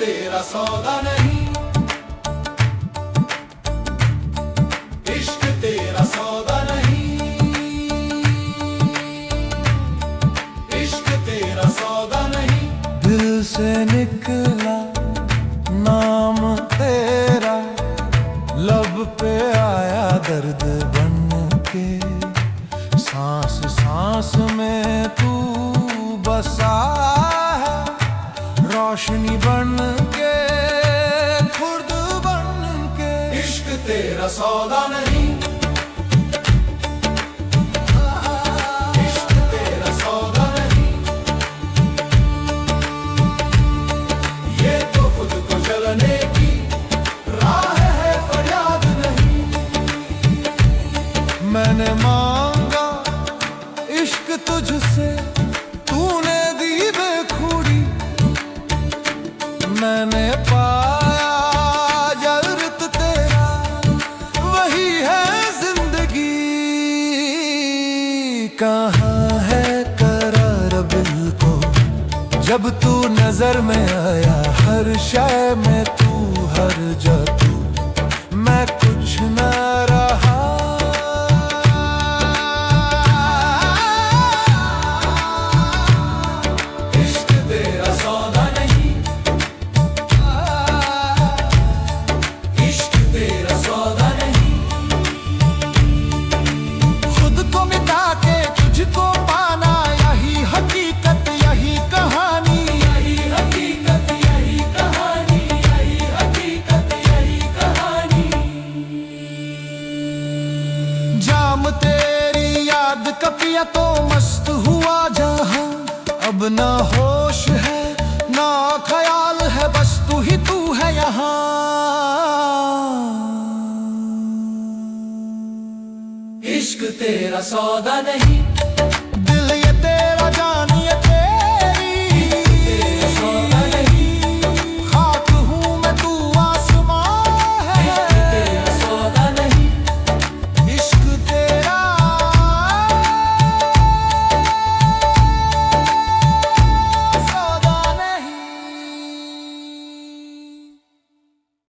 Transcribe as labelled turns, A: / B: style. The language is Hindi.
A: तेरा सौदा नहीं, इश्क तेरा सौदा नहीं, इश्क तेरा सौदा नहीं।
B: दिल से निकला नाम तेरा, लब पे आया दर्द बन के, सांस सांस में तू बसा है, रोशनी बन के, खुर्द बन के।
A: इश्क तेरा सौदा नहीं, इश्क तेरा सौदा नहीं, ये तो खुद को जलने की राह है, फरियाद नहीं।
B: मैंने मांगा इश्क तुझसे, तूने दी बेखुदी, मैंने पाया जरूरत तेरा, वही है जिंदगी। कहाँ है करार दिल को, जब तू नजर में आया, हर शय में तू, हर जगह तू, मैं कुछ न रहा। तेरी याद कपिया तो मस्त हुआ जहां, अब ना होश है ना ख्याल है, बस तू ही तू है यहाँ।
A: इश्क तेरा सौदा नहीं,